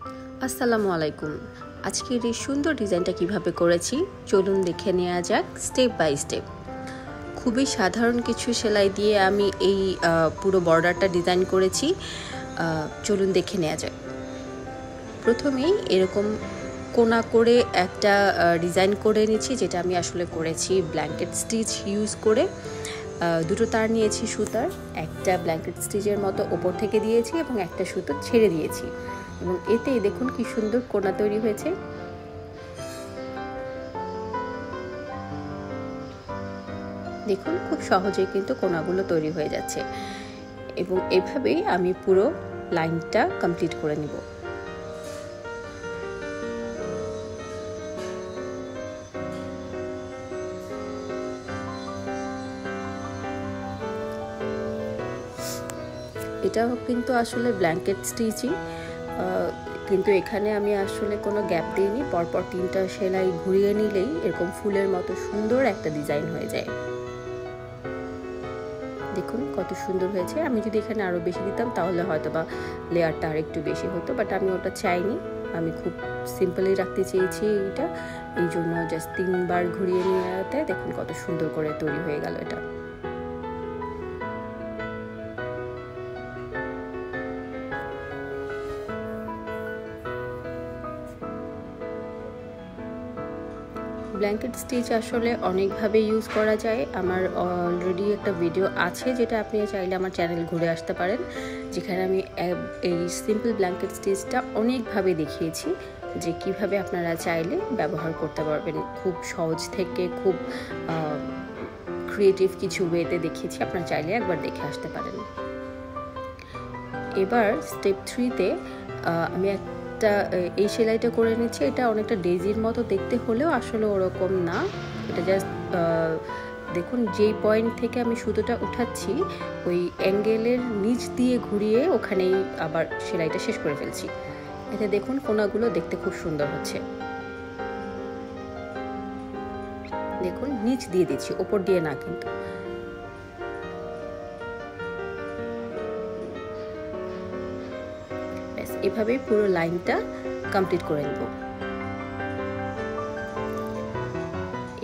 আসসালামু আলাইকুম। আজকের এই সুন্দর ডিজাইনটা কিভাবে করেছি চলুন দেখে নেওয়া যাক স্টেপ বাই স্টেপ। খুবই সাধারণ কিছু সেলাই দিয়ে আমি এই পুরো বর্ডারটা ডিজাইন করেছি। চলুন দেখে নেওয়া যাক। প্রথমেই এরকম কোনা করে একটা ডিজাইন করে নিচ্ছি, যেটা আমি আসলে করেছি ব্ল্যাঙ্কেট স্টিচ ইউজ করে। দুটো তার নিয়েছি সুতার, একটা ব্ল্যাঙ্কেট স্টিচের মতো ওপর থেকে দিয়েছি এবং একটা সুতো ছেড়ে দিয়েছি, এবং এতেই দেখুন কি সুন্দর কোনা তৈরি হয়েছে। দেখুন খুব সহজেই কিন্তু কোনাগুলো তৈরি হয়ে যাচ্ছে, এবং এভাবেই আমি পুরো লাইনটা কমপ্লিট করে নিব। এটাও কিন্তু আসলে ব্ল্যাঙ্কেট স্টিচিং, কিন্তু এখানে আমি আসলে কোনো গ্যাপ দিইনি। পরপর 3টা সেলাই ঘুরিয়ে নিলেই এরকম ফুলের মতো সুন্দর একটা ডিজাইন হয়ে যায়। দেখুন কত সুন্দর হয়েছে। আমি যদি এখানে আরও বেশি দিতাম তাহলে হয়তো বা লেয়ারটা আর একটু বেশি হতো, বাট আমি ওটা চাইনি। আমি খুব সিম্পলি রাখতে চেয়েছি এইটা, এই জন্য জাস্ট 3বার ঘুরিয়ে নিয়ে দেখুন কত সুন্দর করে তৈরি হয়ে গেল এটা। ব্ল্যাঙ্কেট স্টিচ আসলে অনেকভাবে ইউজ করা যায়। আমার অলরেডি একটা ভিডিও আছে, যেটা আপনি চাইলে আমার চ্যানেল ঘুরে আসতে পারেন, যেখানে আমি এই সিম্পল ব্ল্যাঙ্কেট স্টিচটা অনেকভাবে দেখিয়েছি, যে কিভাবে আপনারা চাইলে ব্যবহার করতে পারবেন। খুব সহজ থেকে খুব ক্রিয়েটিভ কিছু ওয়েতে দেখিয়েছি, আপনারা চাইলে একবার দেখে আসতে পারেন। এবার স্টেপ 3তে আমি এই সেলাইটা করে নিচ্ছি। এটা অনেকটা ডেজির মতো দেখতে হলেও আসলে ওরকম না। এটা জাস্ট দেখুন যেই পয়েন্ট থেকে আমি সুতোটা উঠাচ্ছি ওই অ্যাঙ্গেলের নিচ দিয়ে ঘুরিয়ে ওখানেই আবার সেলাইটা শেষ করে ফেলছি। এতে দেখুন কোনাগুলো দেখতে খুব সুন্দর হচ্ছে। দেখুন নিচ দিয়ে দিচ্ছি, ওপর দিয়ে না কিন্তু। এভাবেই পুরো লাইনটা কমপ্লিট করে নেব।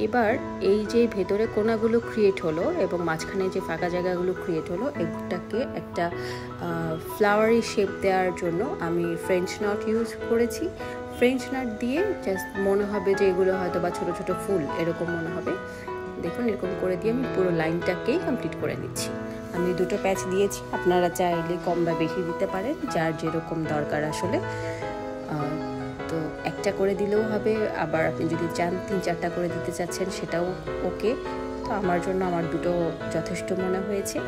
এবার এই যে ভেতরে কোনাগুলো ক্রিয়েট হলো এবং মাঝখানে যে ফাঁকা জায়গাগুলো ক্রিয়েট হলো, এটাকে একটা ফ্লাওয়ারি শেপ দেওয়ার জন্য আমি ফ্রেঞ্চ নট ইউজ করেছি। ফ্রেঞ্চ নট দিয়ে জাস্ট মনে হবে যে এগুলো হয়তো বা ছোটো ছোটো ফুল এরকম মনে হবে। দেখুন এরকম করে দিয়ে আমি পুরো লাইনটাকেই কমপ্লিট করে নিচ্ছি। আমি 2টো প্যাচ দিয়েছি, আপনারা চাইলে কম বা বেশি দিতে পারেন, যার যেরকম দরকার আসলে। তো একটা করে দিলেও হবে, আবার আপনি যদি চান 3-4টা করে দিতে চাচ্ছেন সেটাও ওকে। তো আমার জন্য আমার 2টো যথেষ্ট মনে হয়েছে।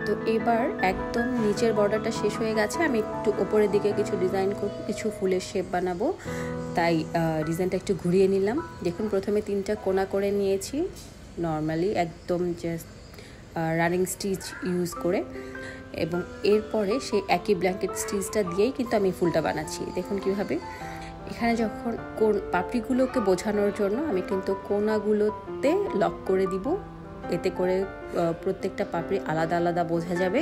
তো এবার একদম নিচের বর্ডারটা শেষ হয়ে গেছে। আমি একটু ওপরের দিকে কিছু ডিজাইন করব, কিছু ফুলের শেপ বানাবো, তাই ডিজাইনটা একটু ঘুরিয়ে নিলাম। দেখুন প্রথমে 3টা কোনা করে নিয়েছি নর্মালি, একদম জাস্ট রানিং স্টিচ ইউজ করে, এবং এরপরে সেই একই ব্ল্যাঙ্কেট স্টিচটা দিয়েই কিন্তু আমি ফুলটা বানাচ্ছি। দেখুন কীভাবে এখানে যখন পাপড়িগুলোকে বোঝানোর জন্য আমি কিন্তু কোনাগুলোতে লক করে দিব, এতে করে প্রত্যেকটা পাপড়ি আলাদা আলাদা বোঝা যাবে,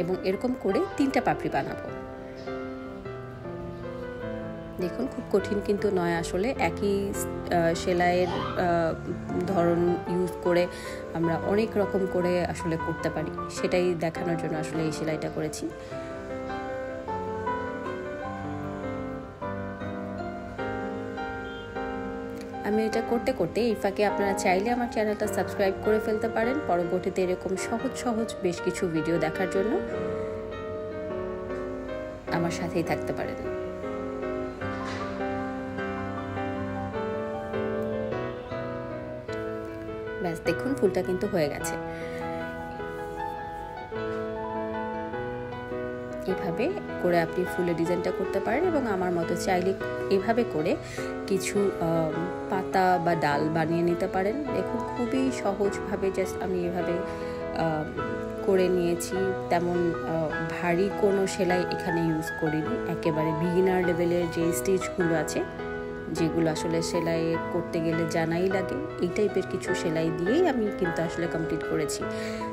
এবং এরকম করে 3টা পাপড়ি বানাবো। দেখুন খুব কঠিন কিন্তু নয় আসলে। একই সেলাইয়ের ধরন ইউজ করে আমরা অনেক রকম করে আসলে করতে পারি, সেটাই দেখানোর জন্য আসলে এই সেলাইটা করেছি। আমি এটা করতে করতে এই ফাঁকে আপনারা চাইলে আমার চ্যানেলটা সাবস্ক্রাইব করে ফেলতে পারেন, পরবর্তীতে এরকম সহজ সহজ বেশ কিছু ভিডিও দেখার জন্য আমার সাথেই থাকতে পারেন। ব্যাস দেখুন ফুলটা কিন্তু হয়ে গেছে। এভাবে করে আপনি ফুলের ডিজাইনটা করতে পারেন, এবং আমার মতো চাইলে এভাবে করে কিছু পাতা বা ডাল বানিয়ে নিতে পারেন। দেখুন খুবই সহজভাবে জাস্ট আমি এভাবে করে নিয়েছি। তেমন ভারী কোনো সেলাই এখানে ইউজ করিনি, একেবারে বিগিনার লেভেলের যে স্টিচগুলো আছে যেগুলো আসলে সেলাই করতে গেলে জানাই লাগে, এই টাইপের কিছু সেলাই দিয়েই আমি কিন্তু আসলে কমপ্লিট করেছি।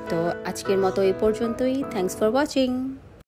তো আজকের মতো এই পর্যন্তই। Thanks for watching.